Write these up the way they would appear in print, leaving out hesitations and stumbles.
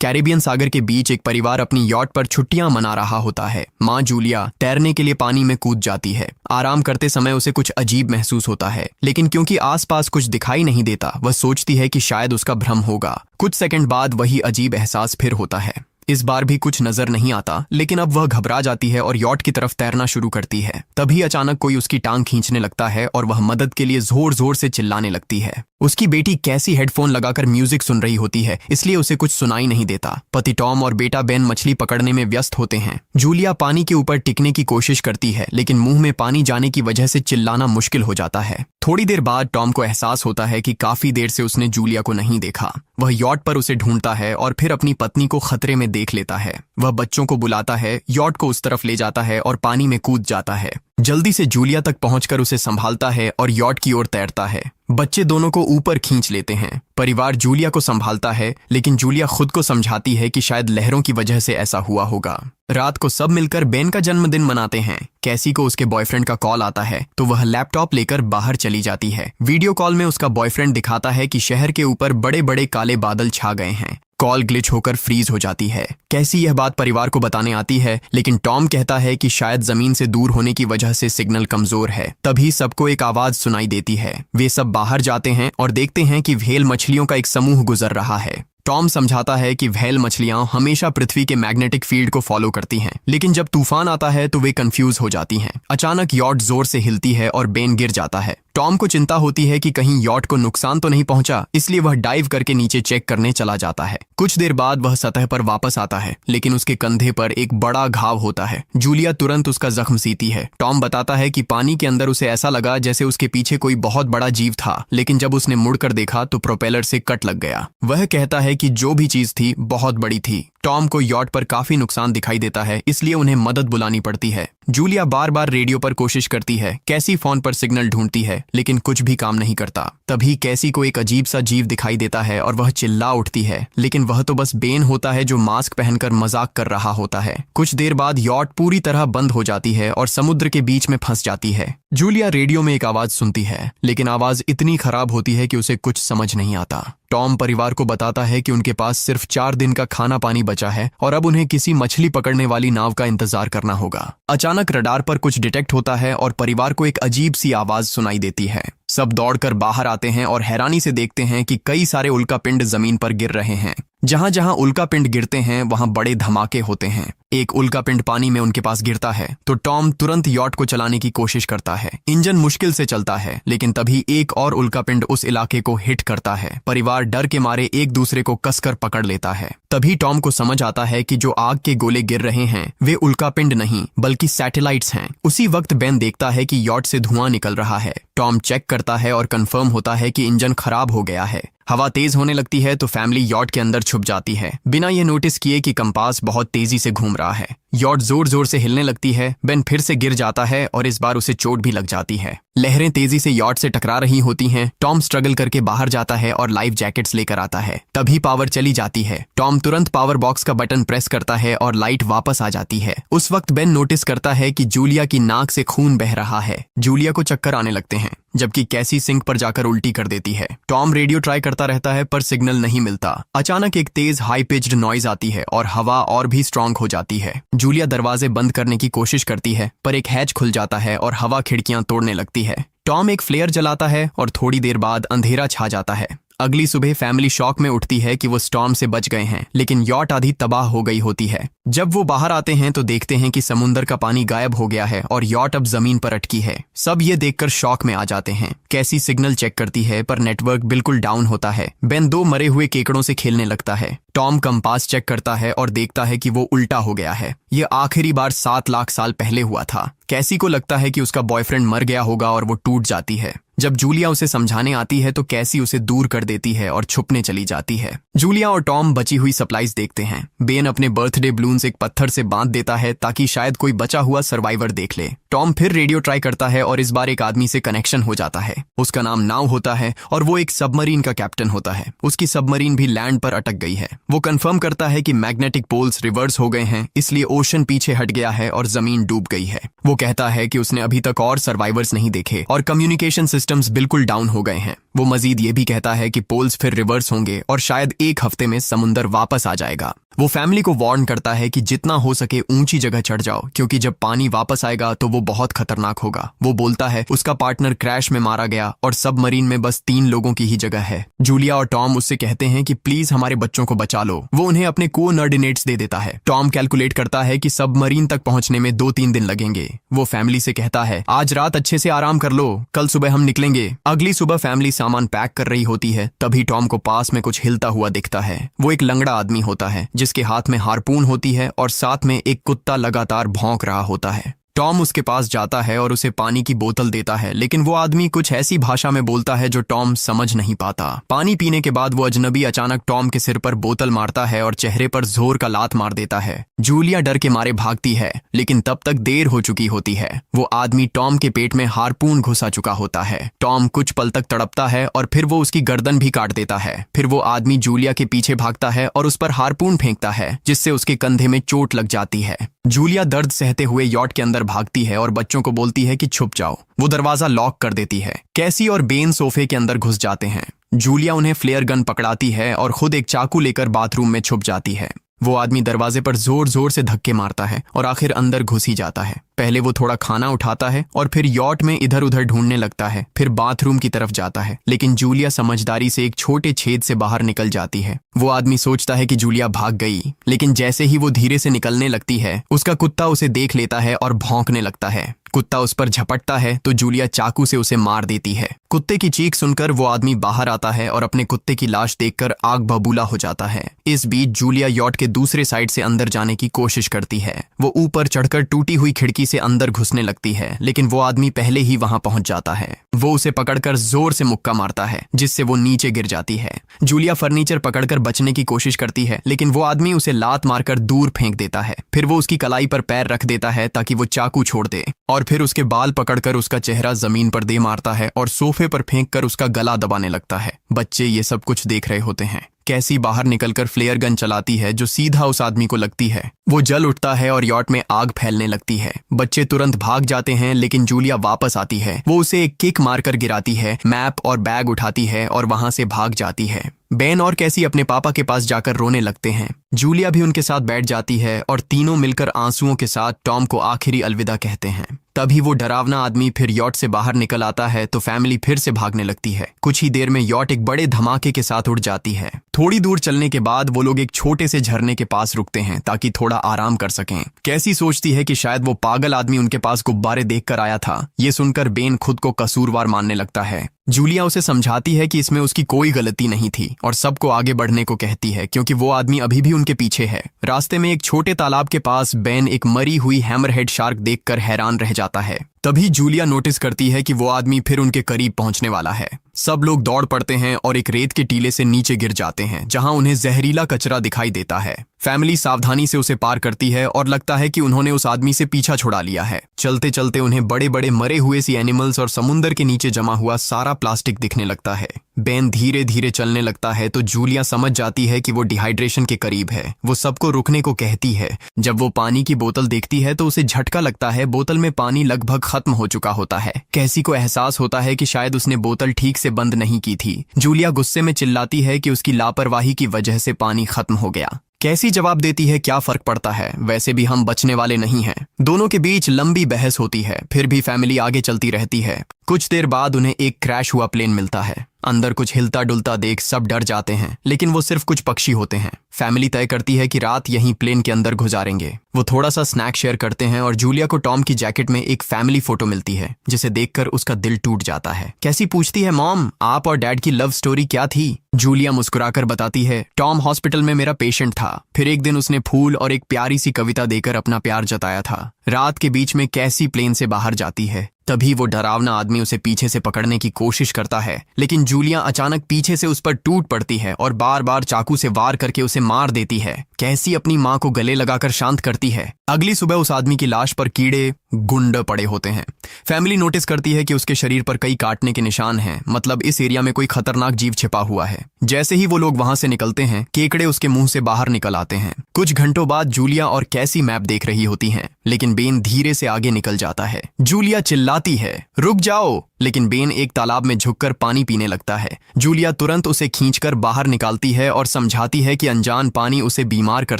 Caribbean सागर के बीच एक परिवार अपनी यॉट पर छुट्टियां मना रहा होता है। माँ जूलिया तैरने के लिए पानी में कूद जाती है। आराम करते समय उसे कुछ अजीब महसूस होता है, लेकिन क्योंकि आसपास कुछ दिखाई नहीं देता, वह सोचती है कि शायद उसका भ्रम होगा। कुछ सेकंड बाद वही अजीब एहसास फिर होता है। इस बार भी कुछ नजर नहीं आता, लेकिन अब वह घबरा जाती है और यॉट की तरफ तैरना शुरू करती है। तभी अचानक कोई उसकी टांग खींचने लगता है और वह मदद के लिए जोर जोर से चिल्लाने लगती है। उसकी बेटी कैसी हेडफोन लगाकर म्यूजिक सुन रही होती है, इसलिए उसे कुछ सुनाई नहीं देता। पति टॉम और बेटा बेन मछली पकड़ने में व्यस्त होते हैं। जूलिया पानी के ऊपर टिकने की कोशिश करती है, लेकिन मुंह में पानी जाने की वजह से चिल्लाना मुश्किल हो जाता है। थोड़ी देर बाद टॉम को एहसास होता है कि काफी देर से उसने जूलिया को नहीं देखा। वह यॉट पर उसे ढूंढता है और फिर अपनी पत्नी को खतरे में देख लेता है। वह बच्चों को बुलाता है, यॉट को उस तरफ ले जाता है और पानी में कूद जाता है। जल्दी से जूलिया तक पहुंचकर उसे संभालता है और यॉट की ओर तैरता है। बच्चे दोनों को ऊपर खींच लेते हैं। परिवार जूलिया को संभालता है, लेकिन जूलिया खुद को समझाती है कि शायद लहरों की वजह से ऐसा हुआ होगा। रात को सब मिलकर बेन का जन्मदिन मनाते हैं। कैसी को उसके बॉयफ्रेंड का कॉल आता है, तो वह लैपटॉप लेकर बाहर चली जाती है। वीडियो कॉल में उसका बॉयफ्रेंड दिखाता है कि शहर के ऊपर बड़े बड़े काले बादल छा गए हैं। कॉल ग्लिच होकर फ्रीज हो जाती है। कैसी यह बात परिवार को बताने आती है, लेकिन टॉम कहता है कि शायद जमीन से दूर होने की वजह से सिग्नल कमजोर है। तभी सबको एक आवाज सुनाई देती है। वे सब बाहर जाते हैं और देखते हैं कि व्हेल मछलियों का एक समूह गुजर रहा है। टॉम समझाता है कि व्हेल मछलियां हमेशा पृथ्वी के मैग्नेटिक फील्ड को फॉलो करती हैं, लेकिन जब तूफान आता है तो वे कंफ्यूज हो जाती हैं। अचानक यॉट जोर से हिलती है और बेन गिर जाता है। टॉम को चिंता होती है कि कहीं यॉट को नुकसान तो नहीं पहुंचा, इसलिए वह डाइव करके नीचे चेक करने चला जाता है। कुछ देर बाद वह सतह पर वापस आता है, लेकिन उसके कंधे पर एक बड़ा घाव होता है। जूलिया तुरंत उसका जख्म सीती है। टॉम बताता है कि पानी के अंदर उसे ऐसा लगा जैसे उसके पीछे कोई बहुत बड़ा जीव था, लेकिन जब उसने मुड़कर देखा तो प्रोपेलर से कट लग गया। वह कहता है कि जो भी चीज थी बहुत बड़ी थी। टॉम को यॉट पर काफी नुकसान दिखाई देता है, इसलिए उन्हें मदद बुलानी पड़ती है। जूलिया बार बार रेडियो पर कोशिश करती है। कैसी फोन पर सिग्नल ढूंढती है, लेकिन कुछ भी काम नहीं करता। तभी कैसी को एक अजीब सा जीव दिखाई देता है और वह चिल्ला उठती है, लेकिन वह तो बस बेन होता है जो मास्क पहनकर मजाक कर रहा होता है। कुछ देर बाद यॉट पूरी तरह बंद हो जाती है और समुद्र के बीच में फंस जाती है। जूलिया रेडियो में एक आवाज सुनती है, लेकिन आवाज इतनी खराब होती है कि उसे कुछ समझ नहीं आता। टॉम परिवार को बताता है कि उनके पास सिर्फ 4 दिन का खाना पानी बचा है और अब उन्हें किसी मछली पकड़ने वाली नाव का इंतजार करना होगा। अचानक रडार पर कुछ डिटेक्ट होता है और परिवार को एक अजीब सी आवाज सुनाई देती है। सब दौड़कर बाहर आते हैं और हैरानी से देखते हैं कि कई सारे उल्कापिंड जमीन पर गिर रहे हैं। जहां जहां उल्कापिंड गिरते हैं वहां बड़े धमाके होते हैं। एक उल्कापिंड पानी में उनके पास गिरता है तो टॉम तुरंत यॉट को चलाने की कोशिश करता है। इंजन मुश्किल से चलता है, लेकिन तभी एक और उल्कापिंड उस इलाके को हिट करता है। परिवार डर के मारे एक दूसरे को कसकर पकड़ लेता है। तभी टॉम को समझ आता है कि जो आग के गोले गिर रहे हैं वे उल्कापिंड नहीं बल्कि सैटेलाइट्स हैं। उसी वक्त बेन देखता है कि यॉट से धुआं निकल रहा है। टॉम चेक करता है और कंफर्म होता है कि इंजन खराब हो गया है। हवा तेज होने लगती है तो फैमिली यॉट के अंदर छुप जाती है, बिना ये नोटिस किए कि कंपास बहुत तेजी से घूम रहा है। यॉट जोर जोर से हिलने लगती है। बेन फिर से गिर जाता है और इस बार उसे चोट भी लग जाती है। लहरें तेजी से यॉट से टकरा रही होती हैं। टॉम स्ट्रगल करके बाहर जाता है और लाइफ जैकेट्स लेकर आता है। तभी पावर चली जाती है। टॉम तुरंत पावर बॉक्स का बटन प्रेस करता है और लाइट वापस आ जाती है। उस वक्त बेन नोटिस करता है कि जूलिया की नाक से खून बह रहा है। जूलिया को चक्कर आने लगते हैं, जबकि कैसी सिंक पर जाकर उल्टी कर देती है। टॉम रेडियो ट्राई करता रहता है पर सिग्नल नहीं मिलता। अचानक एक तेज हाई पिच्ड नॉइज आती है और हवा और भी स्ट्रांग हो जाती है। जूलिया दरवाजे बंद करने की कोशिश करती है, पर एक हैच खुल जाता है और हवा खिड़कियां तोड़ने लगती है। टॉम एक फ्लेयर जलाता है और थोड़ी देर बाद अंधेरा छा जाता है। अगली सुबह फैमिली शॉक में उठती है कि वो स्टॉर्म से बच गए हैं, लेकिन यॉट आधी तबाह हो गई होती है। जब वो बाहर आते हैं तो देखते हैं कि समुद्र का पानी गायब हो गया है और यॉट अब जमीन पर अटकी है। सब ये देखकर शॉक में आ जाते हैं। कैसी सिग्नल चेक करती है पर नेटवर्क बिल्कुल डाउन होता है। बेन 2 मरे हुए केकड़ों से खेलने लगता है। टॉम कंपास चेक करता है और देखता है कि वो उल्टा हो गया है। ये आखिरी बार 7 लाख साल पहले हुआ था। कैसी को लगता है कि उसका बॉयफ्रेंड मर गया होगा और वो टूट जाती है। जब जूलिया उसे समझाने आती है तो कैसी उसे दूर कर देती है और छुपने चली जाती है। जूलिया और टॉम बची हुई सप्लाईज देखते हैं। बेन अपने बर्थडे बलून्स एक पत्थर से बांध देता है ताकि शायद कोई बचा हुआ सर्वाइवर देख ले। टॉम फिर रेडियो ट्राई करता है और इस बार एक आदमी से कनेक्शन हो जाता है। उसका नाम नाव होता है और वो एक सबमरीन का कैप्टन होता है। उसकी सबमरीन भी लैंड पर अटक गई है। वो कंफर्म करता है कि मैग्नेटिक पोल्स रिवर्स हो गए हैं, इसलिए ओशन पीछे हट गया है और जमीन डूब गई है। वो कहता है कि उसने अभी तक और सर्वाइवर्स नहीं देखे और कम्युनिकेशन सिस्टम सिस्टम्स बिल्कुल डाउन हो गए हैं। वो मजीद ये भी कहता है कि पोल्स फिर रिवर्स होंगे और शायद एक हफ्ते में समुंदर वापस आ जाएगा। वो फैमिली को वार्न करता है कि जितना हो सके ऊंची जगह चढ़ जाओ, क्योंकि जब पानी वापस आएगा तो वो बहुत खतरनाक होगा। वो बोलता है उसका पार्टनर क्रैश में मारा गया और सबमरीन में बस 3 लोगों की ही जगह है। जूलिया और टॉम उससे कहते हैं कि प्लीज हमारे बच्चों को बचा लो। वो उन्हें अपने कोऑर्डिनेट्स दे देता है। टॉम कैलकुलेट करता है कि सबमरीन तक पहुंचने में 2-3 दिन लगेंगे। वो फैमिली से कहता है आज रात अच्छे से आराम कर लो, कल सुबह हम निकलेंगे। अगली सुबह फैमिली सामान पैक कर रही होती है, तभी टॉम को पास में कुछ हिलता हुआ दिखता है। वो एक लंगड़ा आदमी होता है जिसके हाथ में हारपून होती है और साथ में एक कुत्ता लगातार भौंक रहा होता है। टॉम उसके पास जाता है और उसे पानी की बोतल देता है, लेकिन वो आदमी कुछ ऐसी भाषा में बोलता है जो टॉम समझ नहीं पाता। पानी पीने के बाद वो अजनबी अचानक टॉम के सिर पर बोतल मारता है और चेहरे पर जोर का लात मार देता है। जूलिया डर के मारे भागती है, लेकिन तब तक देर हो चुकी होती है। वो आदमी टॉम के पेट में हारपून घुसा चुका होता है। टॉम कुछ पल तक तड़पता है और फिर वो उसकी गर्दन भी काट देता है। फिर वो आदमी जूलिया के पीछे भागता है और उस पर हारपून फेंकता है, जिससे उसके कंधे में चोट लग जाती है। जूलिया दर्द सहते हुए यॉट के अंदर भागती है और बच्चों को बोलती है कि छुप जाओ। वो दरवाजा लॉक कर देती है। कैसी और बेन सोफे के अंदर घुस जाते हैं। जूलिया उन्हें फ्लेयर गन पकड़ाती है और खुद एक चाकू लेकर बाथरूम में छुप जाती है। वो आदमी दरवाजे पर जोर जोर से धक्के मारता है और आखिर अंदर घुस ही जाता है। पहले वो थोड़ा खाना उठाता है और फिर यॉट में इधर उधर ढूंढने लगता है, फिर बाथरूम की तरफ जाता है, लेकिन जूलिया समझदारी से एक छोटे छेद से बाहर निकल जाती है। वो आदमी सोचता है कि जूलिया भाग गई, लेकिन जैसे ही वो धीरे से निकलने लगती है, उसका कुत्ता उसे देख लेता है और भौंकने लगता है। कुत्ता उस पर झपटता है तो जूलिया चाकू से उसे मार देती है। कुत्ते की चीख सुनकर वो आदमी बाहर आता है और अपने कुत्ते की लाश देखकर आग बबूला हो जाता है। इस बीच जूलिया यॉट के दूसरे साइड से अंदर जाने की कोशिश करती है। वो ऊपर चढ़कर टूटी हुई खिड़की से अंदर घुसने लगती है, लेकिन वो आदमी पहले ही वहां पहुंच जाता है। वो उसे पकड़कर जोर से मुक्का मारता है, जिससे वो नीचे गिर जाती है। जूलिया फर्नीचर पकड़कर बचने की कोशिश करती है, लेकिन वो आदमी उसे लात मारकर दूर फेंक देता है। फिर वो उसकी कलाई पर पैर रख देता है ताकि वो चाकू छोड़ दे, और फिर उसके बाल पकड़कर उसका चेहरा जमीन पर दे मारता है और सोफे पर फेंककर उसका गला दबाने लगता है। बच्चे ये सब कुछ देख रहे होते हैं। कैसी बाहर निकलकर फ्लेयर गन चलाती है जो सीधा उस आदमी को लगती है। वो जल उठता है और यॉट में आग फैलने लगती है। बच्चे तुरंत भाग जाते हैं, लेकिन जूलिया वापस आती है। वो उसे एक किक मारकर गिराती है, मैप और बैग उठाती है और वहां से भाग जाती है। बेन और कैसी अपने पापा के पास जाकर रोने लगते हैं। जूलिया भी उनके साथ बैठ जाती है और तीनों मिलकर आंसुओं के साथ टॉम को आखिरी अलविदा कहते हैं। तभी वो डरावना आदमी फिर यॉट से बाहर निकल आता है तो फैमिली फिर से भागने लगती है। कुछ ही देर में यॉट एक बड़े धमाके के साथ उड़ जाती है। थोड़ी दूर चलने के बाद वो लोग एक छोटे से झरने के पास रुकते हैं ताकि थोड़ा आराम कर सकें। कैसी सोचती है कि शायद वो पागल आदमी उनके पास गुब्बारे देखकर आया था। ये सुनकर बेन खुद को कसूरवार मानने लगता है। जूलिया उसे समझाती है कि इसमें उसकी कोई गलती नहीं थी और सबको आगे बढ़ने को कहती है, क्योंकि वो आदमी अभी भी उनके पीछे है। रास्ते में एक छोटे तालाब के पास बेन एक मरी हुई हैमरहेड शार्क देखकर हैरान रह जाता है। तभी जूलिया नोटिस करती है कि वो आदमी फिर उनके करीब पहुंचने वाला है। सब लोग दौड़ पड़ते हैं और एक रेत के टीले से नीचे गिर जाते हैं, जहां उन्हें जहरीला कचरा दिखाई देता है। फैमिली सावधानी से उसे पार करती है और लगता है कि उन्होंने उस आदमी से पीछा छुड़ा लिया है। चलते चलते उन्हें बड़े बड़े मरे हुए सी एनिमल्स और समुंदर के नीचे जमा हुआ सारा प्लास्टिक दिखने लगता है। बेन धीरे धीरे चलने लगता है तो जूलिया समझ जाती है कि वो डिहाइड्रेशन के करीब है। वो सबको रुकने को कहती है। जब वो पानी की बोतल देखती है तो उसे झटका लगता है। बोतल में पानी लगभग खत्म हो चुका होता है। कैसी को एहसास होता है कि शायद उसने बोतल ठीक से बंद नहीं की थी। जूलिया गुस्से में चिल्लाती है कि उसकी लापरवाही की वजह से पानी खत्म हो गया। कैसी जवाब देती है, क्या फर्क पड़ता है, वैसे भी हम बचने वाले नहीं हैं। दोनों के बीच लंबी बहस होती है, फिर भी फैमिली आगे चलती रहती है। कुछ देर बाद उन्हें एक क्रैश हुआ प्लेन मिलता है। अंदर कुछ हिलता डुलता देख सब डर जाते हैं, लेकिन वो सिर्फ कुछ पक्षी होते हैं। फैमिली तय करती है कि रात यहीं प्लेन के अंदर गुजारेंगे। वो थोड़ा सा स्नैक शेयर करते हैं और जूलिया को टॉम की जैकेट में एक फैमिली फोटो मिलती है, जिसे देखकर उसका दिल टूट जाता है। कैसी पूछती है, मॉम आप और डैड की लव स्टोरी क्या थी? जूलिया मुस्कुराकर बताती है, टॉम हॉस्पिटल में मेरा पेशेंट था। फिर एक दिन उसने फूल और एक प्यारी सी कविता देकर अपना प्यार जताया था। रात के बीच में कैसी प्लेन से बाहर जाती है। तभी वो डरावना आदमी उसे पीछे से पकड़ने की कोशिश करता है, लेकिन जूलिया अचानक पीछे से उस पर टूट पड़ती है और बार बार चाकू से वार करके उसे मार देती है। कैसी अपनी माँ को गले लगाकर शांत करती है। अगली सुबह उस आदमी की लाश पर कीड़े गुंड पड़े होते हैं। फैमिली नोटिस करती है कि उसके शरीर पर कई काटने के निशान हैं, मतलब इस एरिया में कोई खतरनाक जीव छिपा हुआ है। जैसे ही वो लोग वहां से निकलते हैं, केकड़े उसके मुंह से बाहर निकल आते हैं। कुछ घंटों बाद जूलिया और कैसी मैप देख रही होती हैं, लेकिन बेन धीरे से आगे निकल जाता है। जूलिया चिल्लाती है, रुक जाओ, लेकिन बेन एक तालाब में झुककर पानी पीने लगता है। जूलिया तुरंत उसे खींचकर बाहर निकालती है और समझाती है कि अनजान पानी उसे बीमार कर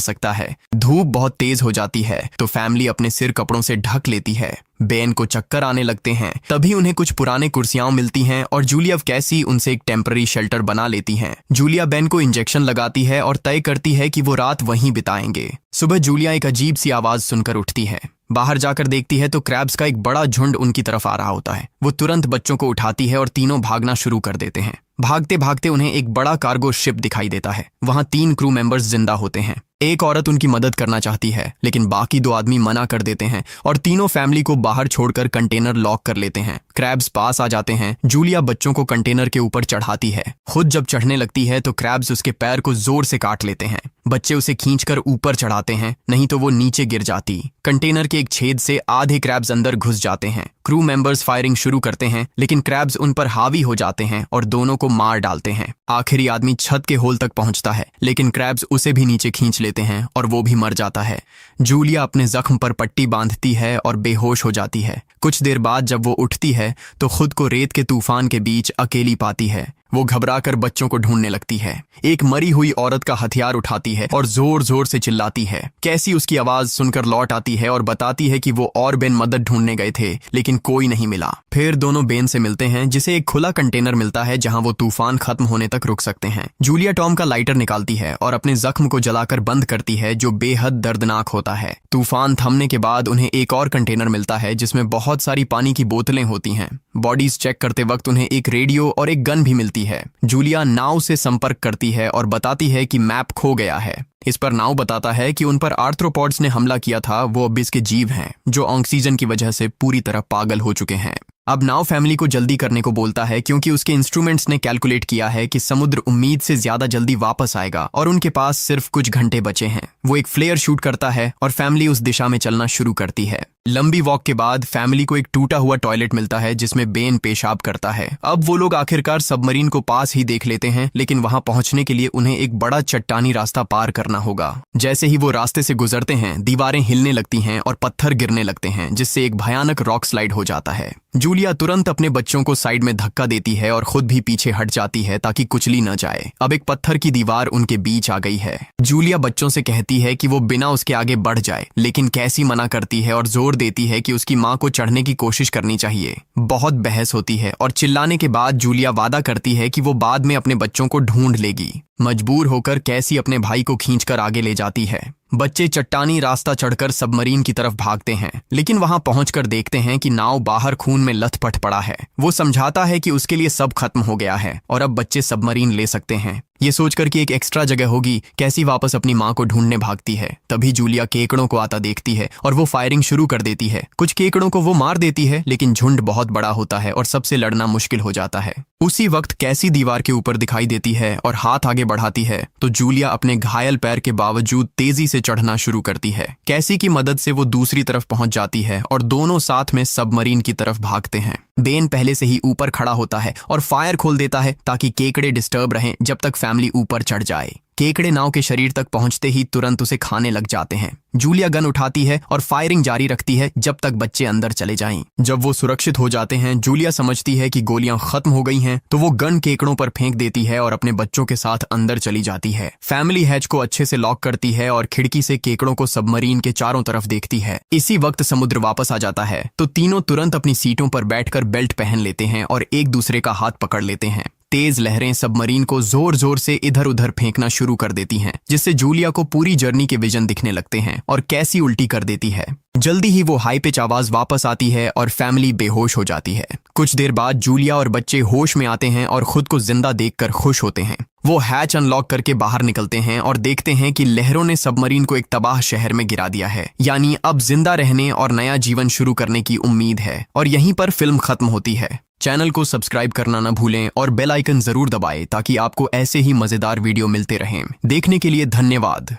सकता है। धूप बहुत तेज हो जाती है तो फैमिली अपने सिर कपड़ों से ढक लेती है। बेन को चक्कर आने लगते हैं। तभी उन्हें कुछ पुराने कुर्सियां मिलती हैं और जूलिया कैसी उनसे एक टेम्पररी शेल्टर बना लेती हैं। जूलिया बेन को इंजेक्शन लगाती है और तय करती है कि वो रात वहीं बिताएंगे। सुबह जूलिया एक अजीब सी आवाज सुनकर उठती है। बाहर जाकर देखती है तो क्रैब्स का एक बड़ा झुंड उनकी तरफ आ रहा होता है। वो तुरंत बच्चों को उठाती है और तीनों भागना शुरू कर देते हैं। भागते भागते उन्हें एक बड़ा कार्गो शिप दिखाई देता है। वहां 3 क्रू मेंबर्स जिंदा होते हैं। एक औरत उनकी मदद करना चाहती है लेकिन बाकी 2 आदमी मना कर देते हैं और तीनों फैमिली को बाहर छोड़कर कंटेनर लॉक कर लेते हैं। क्रैब्स पास आ जाते हैं। जूलिया बच्चों को कंटेनर के ऊपर चढ़ाती है। खुद जब चढ़ने लगती है तो क्रैब्स उसके पैर को जोर से काट लेते हैं। बच्चे उसे खींचकर ऊपर चढ़ाते हैं, नहीं तो वो नीचे गिर जाती। कंटेनर के एक छेद से आधे क्रैब्स अंदर घुस जाते हैं। क्रू मेंबर्स फायरिंग शुरू करते हैं लेकिन क्रैब्स उन पर हावी हो जाते हैं और दोनों को मार डालते हैं। आखिरी आदमी छत के होल तक पहुंचता है लेकिन क्रैब्स उसे भी नीचे खींच लेते हैं और वो भी मर जाता है। जूलिया अपने जख्म पर पट्टी बांधती है और बेहोश हो जाती है। कुछ देर बाद जब वो उठती है तो खुद को रेत के तूफान के बीच अकेली पाती है। वो घबराकर बच्चों को ढूंढने लगती है। एक मरी हुई औरत का हथियार उठाती है और जोर जोर से चिल्लाती है। कैसी उसकी आवाज सुनकर लौट आती है और बताती है कि वो और बेन मदद ढूंढने गए थे लेकिन कोई नहीं मिला। फिर दोनों बेन से मिलते हैं जिसे एक खुला कंटेनर मिलता है जहां वो तूफान खत्म होने तक रुक सकते हैं। जूलिया टॉम का लाइटर निकालती है और अपने जख्म को जलाकर बंद करती है जो बेहद दर्दनाक होता है। तूफान थमने के बाद उन्हें एक और कंटेनर मिलता है जिसमें बहुत सारी पानी की बोतलें होती हैं। बॉडीज चेक करते वक्त उन्हें एक रेडियो और एक गन भी मिलती है। जूलिया नाव से संपर्क करती है और बताती है कि मैप खो गया है। इस पर नाव बताता है कि उन पर आर्थ्रोपॉड्स ने हमला किया था, वो अब इसके जीव हैं जो ऑक्सीजन की वजह से पूरी तरह पागल हो चुके हैं। अब नाव फैमिली को जल्दी करने को बोलता है क्योंकि उसके इंस्ट्रूमेंट्स ने कैलकुलेट किया है कि समुद्र उम्मीद से ज्यादा जल्दी वापस आएगा और उनके पास सिर्फ कुछ घंटे बचे हैं। वो एक फ्लेयर शूट करता है और फैमिली उस दिशा में चलना शुरू करती है। लंबी वॉक के बाद फैमिली को एक टूटा हुआ टॉयलेट मिलता है जिसमें बेन पेशाब करता है। अब वो लोग आखिरकार सबमरीन को पास ही देख लेते हैं लेकिन वहां पहुंचने के लिए उन्हें एक बड़ा चट्टानी रास्ता पार करना होगा। जैसे ही वो रास्ते से गुजरते हैं दीवारें हिलने लगती हैं और पत्थर गिरने लगते हैं जिससे एक भयानक रॉक स्लाइड हो जाता है। जूलिया तुरंत अपने बच्चों को साइड में धक्का देती है और खुद भी पीछे हट जाती है ताकि कुचली न जाए। अब एक पत्थर की दीवार उनके बीच आ गई है। जूलिया बच्चों से कहती है कि वो बिना उसके आगे बढ़ जाए लेकिन कैसी मना करती है और जोर देती है कि उसकी मां को चढ़ने की कोशिश करनी चाहिए। बहुत बहस होती है और चिल्लाने के बाद जूलिया वादा करती है कि वो बाद में अपने बच्चों को ढूंढ लेगी। मजबूर होकर कैसी अपने भाई को खींचकर आगे ले जाती है। बच्चे चट्टानी रास्ता चढ़कर सबमरीन की तरफ भागते हैं लेकिन वहां पहुंचकर देखते हैं कि नाव बाहर खून में लथपथ पड़ा है। वो समझाता है कि उसके लिए सब खत्म हो गया है और अब बच्चे सबमरीन ले सकते हैं। ये सोचकर कि एक एक्स्ट्रा जगह होगी कैसी वापस अपनी मां को ढूंढने भागती है। तभी जूलिया केकड़ों को आता देखती है और वो फायरिंग शुरू कर देती है। कुछ केकड़ों को वो मार देती है लेकिन झुंड बहुत बड़ा होता है और सबसे लड़ना मुश्किल हो जाता है। उसी वक्त कैसी दीवार के ऊपर दिखाई देती है और हाथ आगे बढ़ाती है तो जूलिया अपने घायल पैर के बावजूद तेजी से चढ़ना शुरू करती है। कैसी की मदद से वो दूसरी तरफ पहुंच जाती है और दोनों साथ में सबमरीन की तरफ भागते हैं। बेन पहले से ही ऊपर खड़ा होता है और फायर खोल देता है ताकि केकड़े डिस्टर्ब रहें जब तक फैमिली ऊपर चढ़ जाए। केकड़े नाव के शरीर तक पहुंचते ही तुरंत उसे खाने लग जाते हैं। जूलिया गन उठाती है और फायरिंग जारी रखती है जब तक बच्चे अंदर चले जाएं। जब वो सुरक्षित हो जाते हैं जूलिया समझती है कि गोलियां खत्म हो गई हैं तो वो गन केकड़ों पर फेंक देती है और अपने बच्चों के साथ अंदर चली जाती है। फैमिली हैच को अच्छे से लॉक करती है और खिड़की से केकड़ों को सबमरीन के चारों तरफ देखती है। इसी वक्त समुद्र वापस आ जाता है तो तीनों तुरंत अपनी सीटों पर बैठकर बेल्ट पहन लेते हैं और एक दूसरे का हाथ पकड़ लेते हैं। तेज लहरें सबमरीन को जोर जोर से इधर उधर फेंकना शुरू कर देती हैं जिससे जूलिया को पूरी जर्नी के विजन दिखने लगते हैं और कैसी उल्टी कर देती है। जल्दी ही वो हाई पिच आवाज वापस आती है और फैमिली बेहोश हो जाती है। कुछ देर बाद जूलिया और बच्चे होश में आते हैं और खुद को जिंदा देखकर खुश होते हैं। वो हैच अनलॉक करके बाहर निकलते हैं और देखते हैं कि लहरों ने सबमरीन को एक तबाह शहर में गिरा दिया है। यानी अब जिंदा रहने और नया जीवन शुरू करने की उम्मीद है। और यहीं पर फिल्म खत्म होती है। चैनल को सब्सक्राइब करना न भूलें और बेल आइकन जरूर दबाएं ताकि आपको ऐसे ही मजेदार वीडियो मिलते रहें। देखने के लिए धन्यवाद।